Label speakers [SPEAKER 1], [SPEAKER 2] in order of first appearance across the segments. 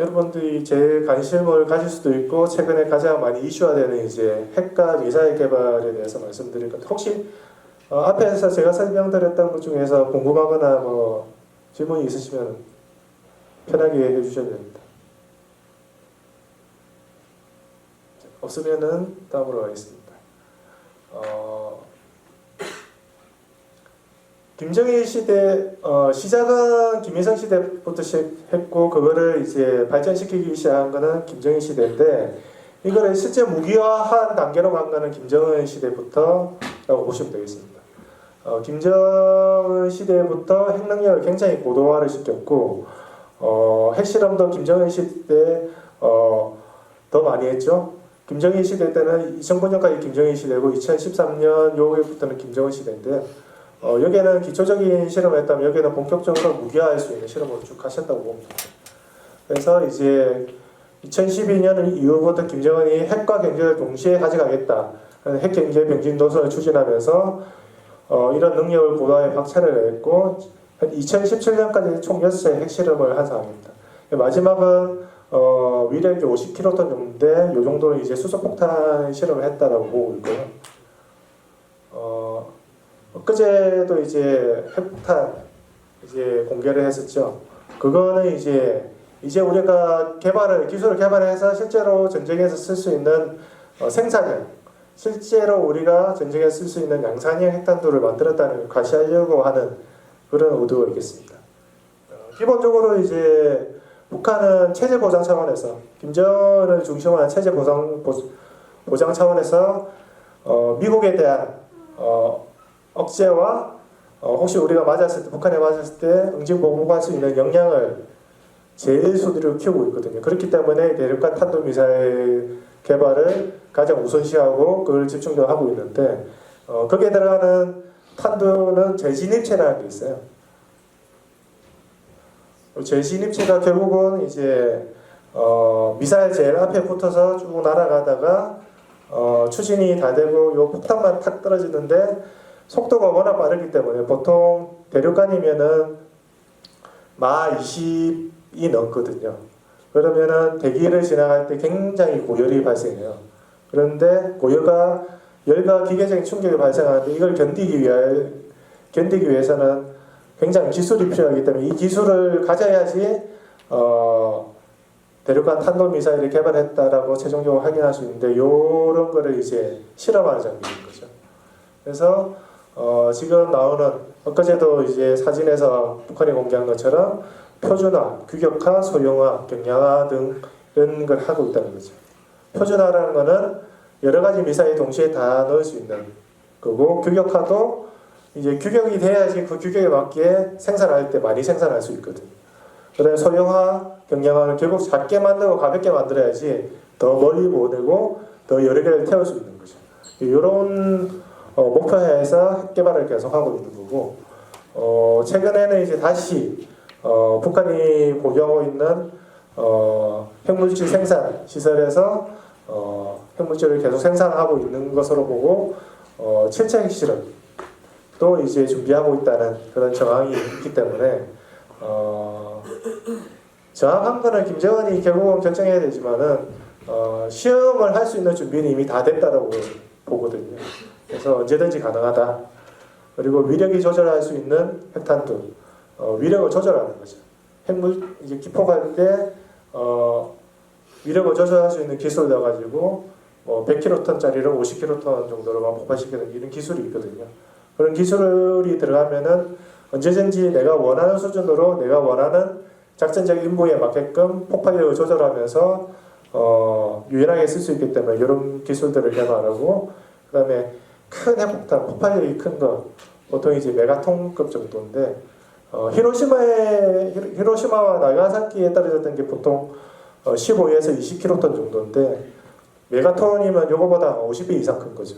[SPEAKER 1] 여러분들이 제일 관심을 가질 수도 있고 최근에 가장 많이 이슈화되는 이제 핵과 미사일 개발에 대해서 말씀드릴 건데 혹시 앞에서 제가 설명드렸던 것 중에서 궁금하거나 뭐 질문이 있으시면 편하게 얘기해 주셔도 됩니다. 없으면은 다음으로 가겠습니다. 김정일 시대 시작은 김일성 시대부터 시작했고 그거를 이제 발전시키기 시작한 거는 김정일 시대인데 이거를 실제 무기화한 단계로 간 거는 김정은 시대부터라고 보시면 되겠습니다. 김정은 시대부터 핵 능력을 굉장히 고도화를 시켰고 핵실험도 김정은 시대 더 많이 했죠. 김정일 시대 때는 2009년까지 김정일 시대고 2013년 요일부터는 김정은 시대인데 여기에는 기초적인 실험을 했다면 여기에는 본격적으로 무기화할 수 있는 실험을 쭉 하셨다고 봅니다. 그래서 이제 2012년 이후부터 김정은이 핵과 경제를 동시에 가져가겠다. 핵 경제 병진 노선을 추진하면서 이런 능력을 고도화에 박차를 했고 2017년까지 총 6차의 핵실험을 한 상황입니다. 마지막은 위력이 50kT 정도인데 이 정도는 이제 수소폭탄 실험을 했다라고 보고 있고요. 엊그제도 이제 핵폭탄 이제 공개를 했었죠. 그거는 이제 우리가 기술을 개발해서 실제로 전쟁에서 쓸 수 있는 생산형, 실제로 우리가 전쟁에 쓸 수 있는 양산형 핵탄두를 만들었다는 걸 과시하려고 하는 그런 의도가 있겠습니다. 기본적으로 이제 북한은 체제 보장 차원에서 김정은을 중심으로 한 체제 보장 차원에서 미국에 대한 억제와 혹시 우리가 북한에 맞았을 때 응징보복할 수 있는 역량을 제일 수두리로 키우고 있거든요. 그렇기 때문에 대륙간 탄도미사일 개발을 가장 우선시하고 그걸 집중적으로 하고 있는데 거기에 들어가는 탄두는 재진입체라는 게 있어요. 재진입체가 결국은 이제 미사일 제일 앞에 붙어서 쭉 날아가다가 추진이 다 되고 요 폭탄만 탁 떨어지는데 속도가 워낙 빠르기 때문에 보통 대륙간이면은 마 20이 넘거든요. 그러면은 대기를 지나갈 때 굉장히 고열이 발생해요. 그런데 고열과 열과 기계적인 충격이 발생하는데 이걸 견디기 위해서는 굉장히 기술이 필요하기 때문에 이 기술을 가져야지 대륙간 탄도미사일을 개발했다라고 최종적으로 확인할 수 있는데 이런 거를 이제 실험하는 장면인 거죠. 그래서 지금 나오는 엊그제도 이제 사진에서 북한이 공개한 것처럼 표준화, 규격화, 소형화, 경량화 등 이런 걸 하고 있다는 거죠. 표준화라는 거는 여러 가지 미사일 동시에 다 넣을 수 있는 거고 규격화도 이제 규격이 돼야지 그 규격에 맞게 생산할 때 많이 생산할 수 있거든요. 그다음에 소형화, 경량화는 결국 작게 만들고 가볍게 만들어야지 더 멀리 보내고 더 여러 개를 태울 수 있는 거죠. 이런 목표하에서 핵 개발을 계속하고 있는 거고 최근에는 이제 다시 북한이 보유하고 있는 핵물질 생산 시설에서 핵물질을 계속 생산하고 있는 것으로 보고 7차 핵실험 또 이제 준비하고 있다는 그런 정황이 있기 때문에 정확한 거는 김정은이 결국은 결정해야 되지만은 시험을 할 수 있는 준비는 이미 다 됐다라고 보거든요. 그래서 언제든지 가능하다. 그리고 위력이 조절할 수 있는 핵탄두, 위력을 조절하는 거죠. 이제 기폭할 때 위력을 조절할 수 있는 기술을 넣어가지고 100kT짜리를 50kT 정도로만 폭발시키는 이런 기술이 있거든요. 그런 기술이 들어가면은 언제든지 내가 원하는 수준으로 내가 원하는 작전적 임무에 맞게끔 폭발력을 조절하면서 유연하게 쓸 수 있기 때문에 이런 기술들을 개발하고 그다음에 큰 핵폭탄, 폭발력이 큰 거 보통 이제 메가톤급 정도인데 히로시마와 나가사키에 떨어졌던 게 보통 15에서 20kT 정도인데 메가톤이면 요거보다 50배 이상 큰 거죠.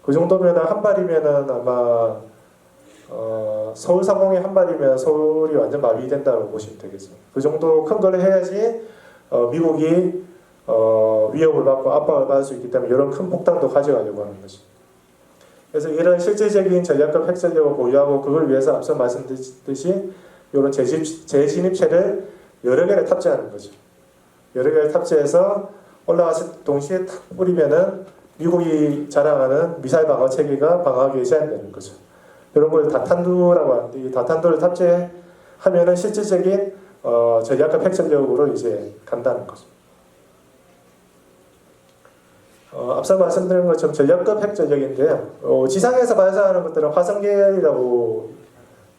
[SPEAKER 1] 그 정도면 한 발이면은 아마 서울 상공에 한 발이면 서울이 완전 마비된다고 보시면 되겠죠. 그 정도 큰 걸 해야지 미국이 위협을 받고 압박을 받을 수 있기 때문에 이런 큰 폭탄도 가져가려고 하는 거죠. 그래서 이런 실질적인 전략급 핵전력을 보유하고 그걸 위해서 앞서 말씀드렸듯이 이런 재진입체를 여러 개를 탑재하는 거죠. 여러 개를 탑재해서 올라가서 동시에 탁 뿌리면은 미국이 자랑하는 미사일 방어 체계가 방어하기 제한되는 거죠. 이런 걸 다탄두라고 하는데 이 다탄두를 탑재하면은 실질적인 전략급 핵전력으로 이제 간다는 거죠. 앞서 말씀드린 것처럼 전략급 핵전력인데요. 지상에서 발사하는 것들은 화성계열이라고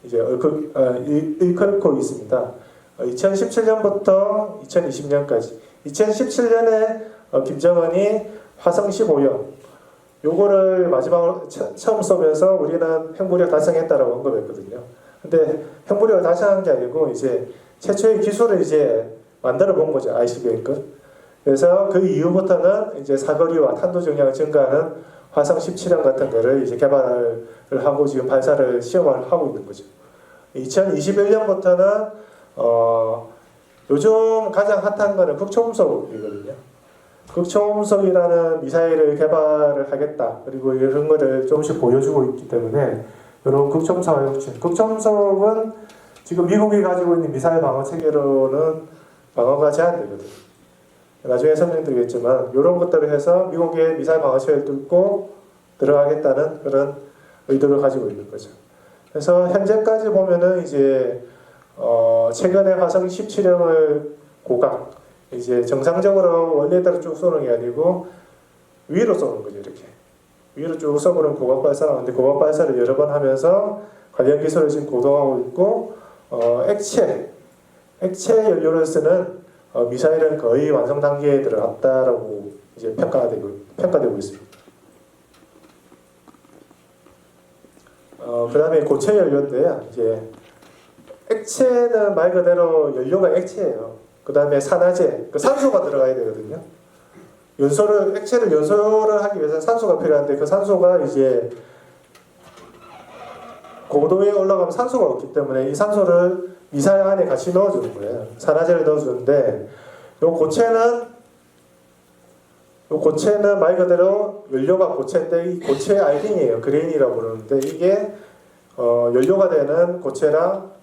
[SPEAKER 1] 이제 일컬고 있습니다. 2017년부터 2020년까지 2017년에 김정은이 화성 15형 요거를 마지막으로 처음 쏘면서 우리는 핵무력 달성했다라고 언급했거든요. 근데 핵무력을 달성한 게 아니고 이제 최초의 기술을 이제 만들어 본 거죠. ICBM급. 그래서 그 이후부터는 이제 사거리와 탄도 정량을 증가하는 화성 17형 같은 거를 이제 개발을 하고 지금 발사를 시험을 하고 있는 거죠. 2021년부터는 요즘 가장 핫한 거는 극초음속이거든요. 극초음속이라는 미사일을 개발을 하겠다. 그리고 이런 거를 조금씩 보여주고 있기 때문에 이런 극초음속은 지금 미국이 가지고 있는 미사일 방어 체계로는 방어가 제한되거든요. 나중에 설명드리겠지만 이런 것들을 해서 미국의 미사일 방어 체계를 뚫고 들어가겠다는 그런 의도를 가지고 있는 거죠. 그래서 현재까지 보면은 이제 최근에 화성 17형을 고각 이제 정상적으로 원래대로 쭉 쏘는 게 아니고 위로 쏘는 거죠. 이렇게 위로 쭉 쏘는 고각 발사하는데 고각 발사를 여러 번 하면서 관련 기술을 지금 고도하고 있고 액체 연료를 쓰는 미사일은 거의 완성 단계에 들어갔다라고 이제 평가되고 있습니다. 그 다음에 고체 연료인데요. 이제 액체는 말 그대로 연료가 액체예요. 그 다음에 산화제, 산소가 들어가야 되거든요. 액체를 연소를 하기 위해서 산소가 필요한데 그 산소가 이제 고도에 올라가면 산소가 없기 때문에 이 산소를 미사일 안에 같이 넣어주는 거예요. 산화제를 넣어주는데 요 고체는 말 그대로 연료가 고체인데 이 고체 알갱이에요. 그레인이라고 부르는데 이게 연료가 되는 고체랑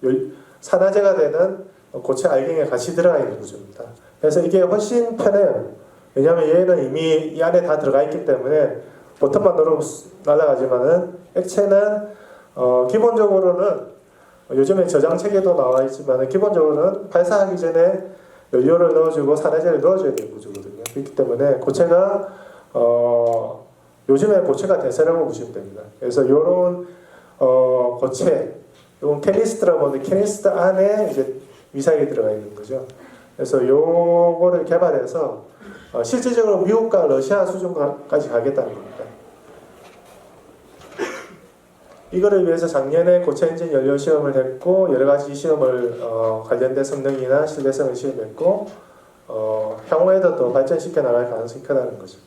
[SPEAKER 1] 산화제가 되는 고체 알갱이가 같이 들어가 있는 구조입니다. 그래서 이게 훨씬 편해요. 왜냐하면 얘는 이미 이 안에 다 들어가 있기 때문에 버튼만 누르면 날아가지만은 액체는 기본적으로는 요즘에 저장 체계도 나와 있지만 기본적으로는 발사하기 전에 연료를 넣어주고 산화제를 넣어줘야 되는 구조거든요. 그렇기 때문에 고체가 요즘에 고체가 대세라고 보시면 됩니다. 그래서 이런 고체, 이건 캐니스트라고 하는데 캐니스트 안에 이제 미사일이 들어가 있는 거죠. 그래서 요거를 개발해서 실질적으로 미국과 러시아 수준까지 가겠다는 겁니다. 이거를 위해서 작년에 고체 엔진 연료 시험을 했고 여러 가지 시험을 관련된 성능이나 신뢰성을 시험했고 향후에도 또 발전시켜 나갈 가능성이 크다는 거죠.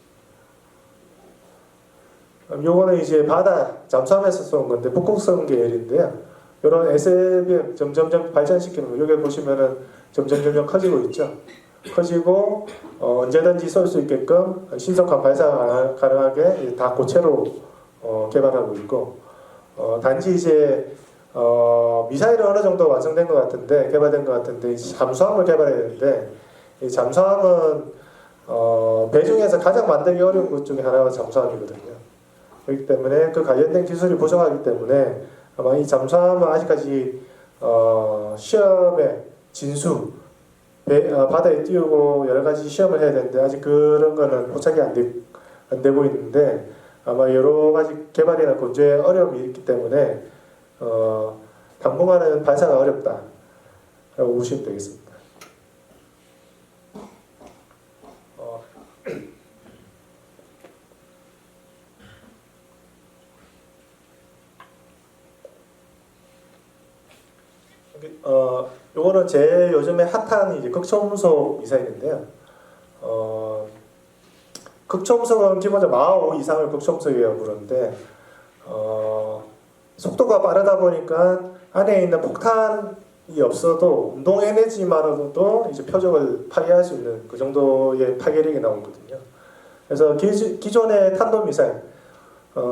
[SPEAKER 1] 요거는 이제 바다 잠수함에서 쏜 건데 북극성 계열인데요. 이런 SLBM 점점점 발전시키는 거. 여기 보시면은 점점 커지고 있죠. 커지고 언제든지 쏠 수 있게끔 신속한 발사가 가능하게 다 고체로 개발하고 있고 단지 이제 미사일은 어느 정도 완성된 것 같은데 개발된 것 같은데 잠수함을 개발해야 되는데 이 잠수함은 배 중에서 가장 만들기 어려운 것 중에 하나가 잠수함이거든요. 그렇기 때문에 그 관련된 기술이 부족하기 때문에 아마 이 잠수함은 아직까지 시험에 진수 바다에 띄우고 여러 가지 시험을 해야 되는데 아직 그런 거는 포착이 안 되고 있는데 아마 여러 가지 개발이나 건조에 어려움이 있기 때문에 당분간은 발사가 어렵다라고 보시면 되겠습니다. 요거는 제 요즘에 핫한 이제 극초음속 미사일인데요. 극초음속은 기본적으로 마하 5 이상을 극초음속이라고 부르는데 속도가 빠르다 보니까 안에 있는 폭탄이 없어도 운동 에너지만으로도 이제 표적을 파괴할 수 있는 그 정도의 파괴력이 나오거든요. 그래서 기존의 탄도 미사일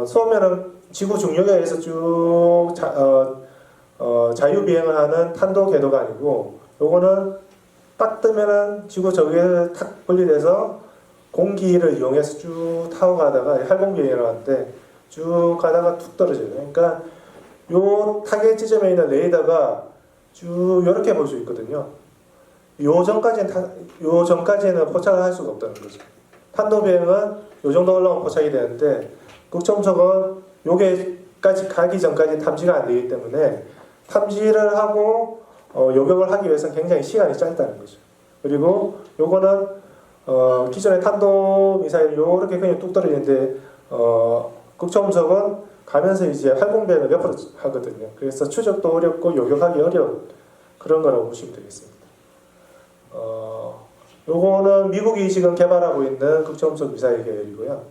[SPEAKER 1] 쏘면은 지구 중력에서 쭉 자유 비행을 하는 탄도 궤도가 아니고 요거는 딱 뜨면은 지구 저기에 탁 분리돼서 공기를 이용해서 쭉 타고 가다가 활공비행을 하는데 쭉 가다가 툭 떨어져요. 그러니까 요 타겟 지점에 있는 레이더가 쭉 이렇게 볼 수 있거든요. 요 전까지는 포착을 할 수가 없다는 거죠. 탄도 비행은 요 정도 올라오면 포착이 되는데 극초음속은 요게까지 가기 전까지 탐지가 안 되기 때문에 탐지를 하고 요격을 하기 위해서는 굉장히 시간이 짧다는 거죠. 그리고 요거는 기존의 탄도 미사일 요렇게 그냥 뚝 떨어지는데 극초음속은 가면서 이제 활공비행을 옆으로 하거든요. 그래서 추적도 어렵고 요격하기 어려운 그런 거라고 보시면 되겠습니다. 요거는 미국이 지금 개발하고 있는 극초음속 미사일 계열이고요.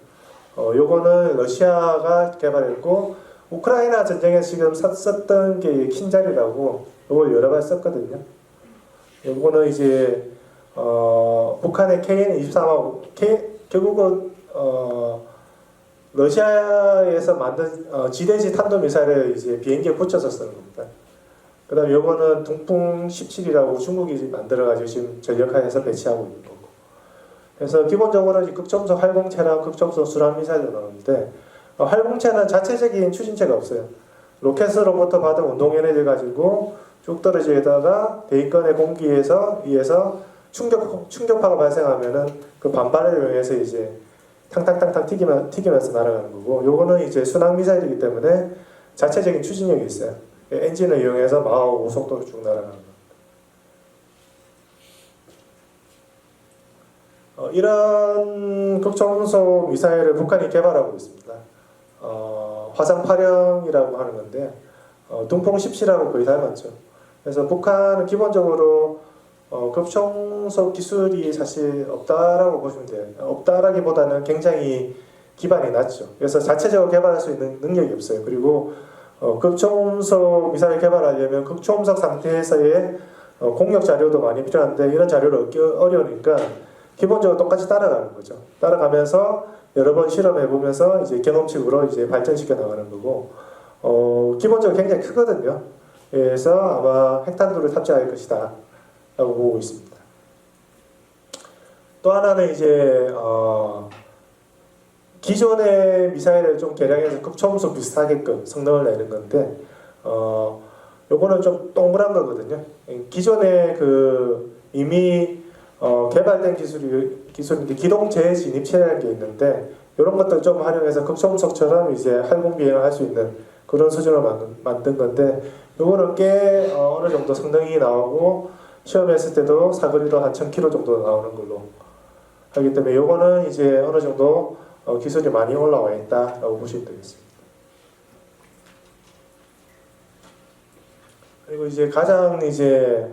[SPEAKER 1] 요거는 러시아가 개발했고 우크라이나 전쟁에서 지금 썼던 게 킨자리라고 요걸 여러 번 썼거든요. 요거는 이제 북한의 KN-23하고 결국은 러시아에서 만든 지대지 탄도미사일을 이제 비행기에 붙여서 쓰는 겁니다. 그 다음에 요거는 동풍 17이라고 중국이 만들어가지고 지금 전력화해서 배치하고 있는 거고. 그래서 기본적으로 극초음속 활공체랑 극초음속 순환미사일로 나오는데 활공체는 자체적인 추진체가 없어요. 로켓으로부터 받은 운동에너지를 가지고 쭉 떨어지다가 대기권의 공기에서 위에서 충격파가 발생하면은 그 반발을 이용해서 이제 탕탕탕탕 튀기면서 날아가는 거고, 요거는 이제 순항 미사일이기 때문에 자체적인 추진력이 있어요. 엔진을 이용해서 마하 5속도로 쭉 날아가는 거. 이런 극초음속 미사일을 북한이 개발하고 있습니다. 화산 8형이라고 하는 건데 동풍 17하고 거의 닮았죠. 그래서 북한은 기본적으로 극초음속 기술이 사실 없다라고 보시면 돼요. 없다라기보다는 굉장히 기반이 낮죠. 그래서 자체적으로 개발할 수 있는 능력이 없어요. 그리고 극초음속 미사일 개발하려면 극초음속 상태에서의 공력 자료도 많이 필요한데 이런 자료를 얻기 어려우니까 기본적으로 똑같이 따라가는 거죠. 따라가면서 여러 번 실험해보면서 이제 경험칙으로 이제 발전시켜 나가는 거고, 기본적으로 굉장히 크거든요. 그래서 아마 핵탄두를 탑재할 것이다 라고 보고 있습니다. 또 하나는 이제 기존의 미사일을 좀 개량해서 극초음속 비슷하게끔 성능을 내는 건데 요거는 좀 동그란 거거든요. 기존에 그 이미 개발된 기술인데 기동 재진입체라는 게 있는데 이런 것들 좀 활용해서 극초음속처럼 이제 활공 비행을 할 수 있는 그런 수준으로 만든 건데 요거는 꽤 어느 정도 성능이 나오고 시험했을 때도 사거리도 한 1000km 정도 나오는 걸로 하기 때문에 요거는 이제 어느 정도 기술이 많이 올라와 있다라고 보시면 되겠습니다. 그리고 이제 가장 이제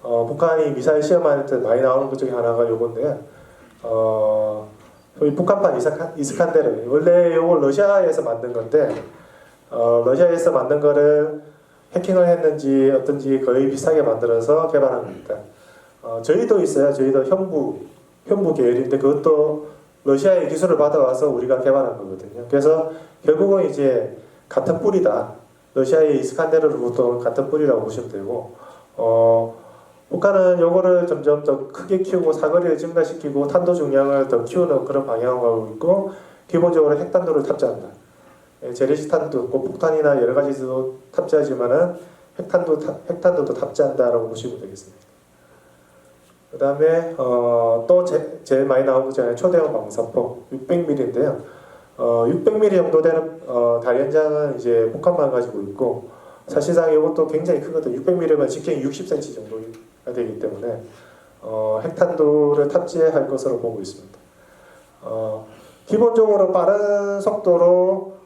[SPEAKER 1] 북한이 미사일 시험할 때 많이 나오는 것 중에 하나가 요건데요. 소위 북한판 이스칸데르. 원래 요걸 러시아에서 만든 건데 러시아에서 만든 거를 해킹을 했는지 어떤지 거의 비슷하게 만들어서 개발한 겁니다. 저희도 있어요. 저희도 현부 계열인데 그것도 러시아의 기술을 받아와서 우리가 개발한 거거든요. 그래서 결국은 이제 같은 뿌리다. 러시아의 이스칸데르로부터 같은 뿌리라고 보시면 되고 북한은 요거를 점점 더 크게 키우고 사거리를 증가시키고 탄도 중량을 더 키우는 그런 방향으로 가고 있고 기본적으로 핵탄두를 탑재한다. 재래식 탄두, 폭탄이나 여러 가지도 탑재하지만은 핵탄두도 탑재한다라고 보시면 되겠습니다. 그 다음에 또 제일 많이 나온 것 중에 초대형 방사포 600mm인데요. 600mm 정도 되는 다연장은 이제 북한만 가지고 있고 사실상 이것도 굉장히 크거든요. 600mm면 직경이 60cm 정도가 되기 때문에 핵탄두를 탑재할 것으로 보고 있습니다. 기본적으로 빠른 속도로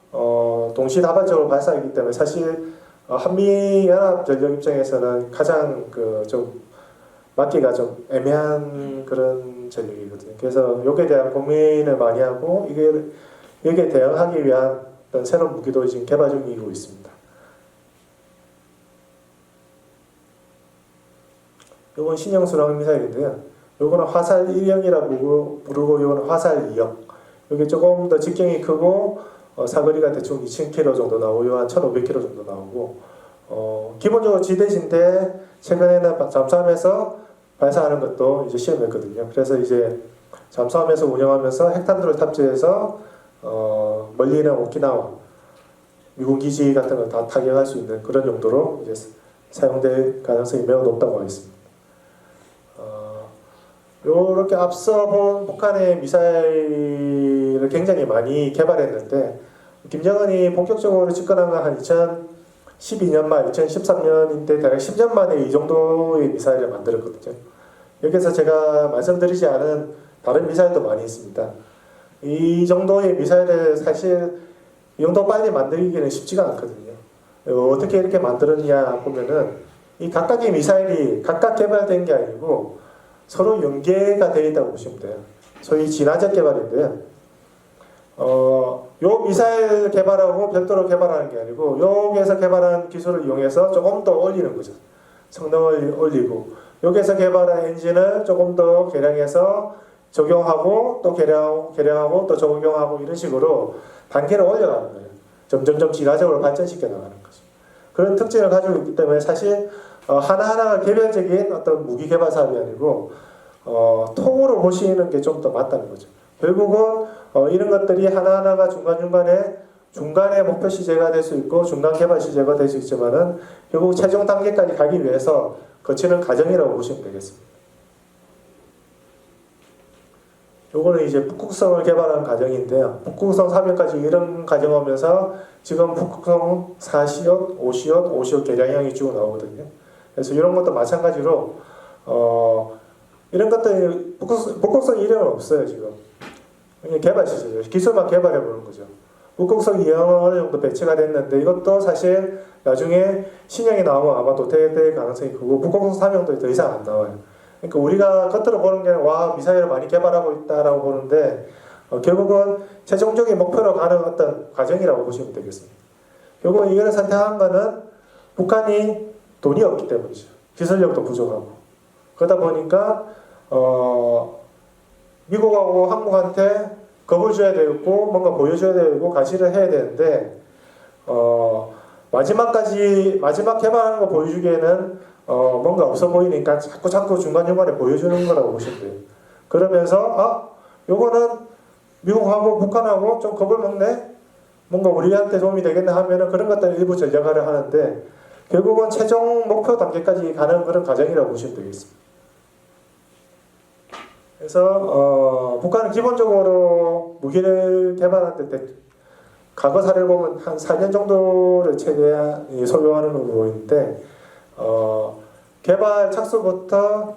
[SPEAKER 1] 동시다발적으로 발사하기 때문에 사실 한미연합전력 입장에서는 가장 좀 맞기가 좀 애매한 그런 전력이거든요. 그래서 여기에 대한 고민을 많이 하고 여기에 대응하기 위한 어떤 새로운 무기도 지금 개발 중이고 있습니다. 이건 신형 순항 미사일인데요. 이거는 화살 1형이라고 부르고 이거는 화살 2형. 이게 조금 더 직경이 크고 사거리가 대충 2000km 정도 나오고 한 1500km 정도 나오고 기본적으로 지대지인데 최근에는 잠수함에서 발사하는 것도 이제 시험했거든요. 그래서 이제 잠수함에서 운영하면서 핵탄두를 탑재해서 멀리 있는 오키나와 미군 기지 같은 걸 다 타격할 수 있는 그런 용도로 이제 사용될 가능성이 매우 높다고 하겠습니다. 이렇게 앞서 본 북한의 미사일을 굉장히 많이 개발했는데 김정은이 본격적으로 집권한 건 한 2012년 말, 2013년인데 대략 10년 만에 이 정도의 미사일을 만들었거든요. 여기서 제가 말씀드리지 않은 다른 미사일도 많이 있습니다. 이 정도의 미사일을 사실 이 정도 빨리 만들기는 쉽지가 않거든요. 어떻게 이렇게 만들었냐 보면은 이 각각의 미사일이 각각 개발된 게 아니고 서로 연계가 되어 있다고 보시면 돼요. 소위 진화적 개발인데요. 요 미사일 개발하고 별도로 개발하는 게 아니고 여기에서 개발한 기술을 이용해서 조금 더 올리는 거죠. 성능을 올리고 여기에서 개발한 엔진을 조금 더 개량해서 적용하고 또 개량하고 또 적용하고 이런 식으로 단계를 올려가는 거예요. 점점점 진화적으로 발전시켜 나가는 거죠. 그런 특징을 가지고 있기 때문에 사실 하나하나가 개별적인 어떤 무기 개발 사업이 아니고 통으로 보시는 게 좀 더 맞다는 거죠. 결국은 이런 것들이 하나하나가 중간에 목표 시제가 될 수 있고 중간 개발 시제가 될 수 있지만은 결국 최종 단계까지 가기 위해서 거치는 과정이라고 보시면 되겠습니다. 요거는 이제 북극성을 개발한 과정인데요. 북극성 3형까지 이런 과정하면서 지금 북극성 4시옷, 5시옷, 5시옷 개량형이 쭉 나오거든요. 그래서 이런 것도 마찬가지로 이런 것들이 북극성 이름은 없어요 지금. 그냥 개발 시제죠. 기술만 개발해 보는 거죠. 북극성 2형은 어느 정도 배치가 됐는데 이것도 사실 나중에 신형이 나오면 아마 도태될 가능성이 크고 북극성 3형도 더 이상 안 나와요. 그러니까 우리가 겉으로 보는 게 와 미사일을 많이 개발하고 있다라고 보는데 결국은 최종적인 목표로 가는 어떤 과정이라고 보시면 되겠습니다. 결국은 이걸 선택한 거는 북한이 돈이 없기 때문이죠. 기술력도 부족하고 그러다 보니까 미국하고 한국한테 겁을 줘야 되고 뭔가 보여줘야 되고 가시를 해야 되는데 마지막 개발하는 거 보여주기에는 뭔가 없어 보이니까 자꾸 중간중간에 보여주는 거라고 보시면 돼요. 그러면서 요거는 미국하고 북한하고 좀 겁을 먹네? 뭔가 우리한테 도움이 되겠네 하면은 그런 것들을 일부 전략화를 하는데 결국은 최종 목표 단계까지 가는 그런 과정이라고 보시면 되겠습니다. 그래서 북한은 기본적으로 무기를 개발하는데 과거 사례를 보면 한 4년 정도를 최대한 소요하는 걸로 보이는데 개발 착수부터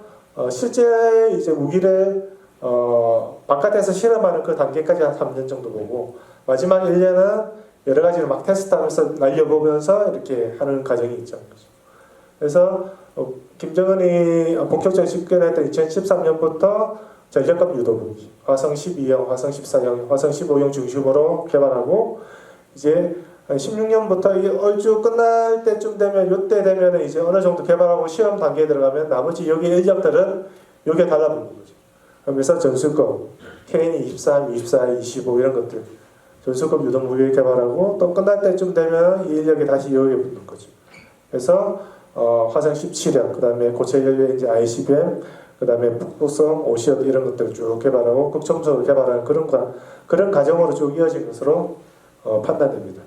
[SPEAKER 1] 실제 이제 무기를 바깥에서 실험하는 그 단계까지 한 3년 정도 보고 마지막 1년은 여러 가지를 막 테스트하면서 날려보면서 이렇게 하는 과정이 있죠. 그래서 김정은이 본격적으로 집권했던 2013년부터 전략급 유도무기 화성 12형, 화성 14형, 화성 15형 중심으로 개발하고 이제 16년부터 이 얼추 끝날 때쯤 되면 이때 되면 이제 어느 정도 개발하고 시험 단계에 들어가면 나머지 여기 인력들은 여기에 달라붙는 거죠. 그래서 전술급 KN-23, 24, 25 이런 것들 전술급 유도무기를 개발하고 또 끝날 때쯤 되면 이 인력이 다시 여기에 붙는 거죠. 그래서 화성 17형, 그 다음에 고체 연료 이제 ICBM, 그 다음에 북극성, 오시엇 이런 것들을 쭉 개발하고 극초음속을 개발하는 그런 과정으로 쭉 이어진 것으로 판단됩니다.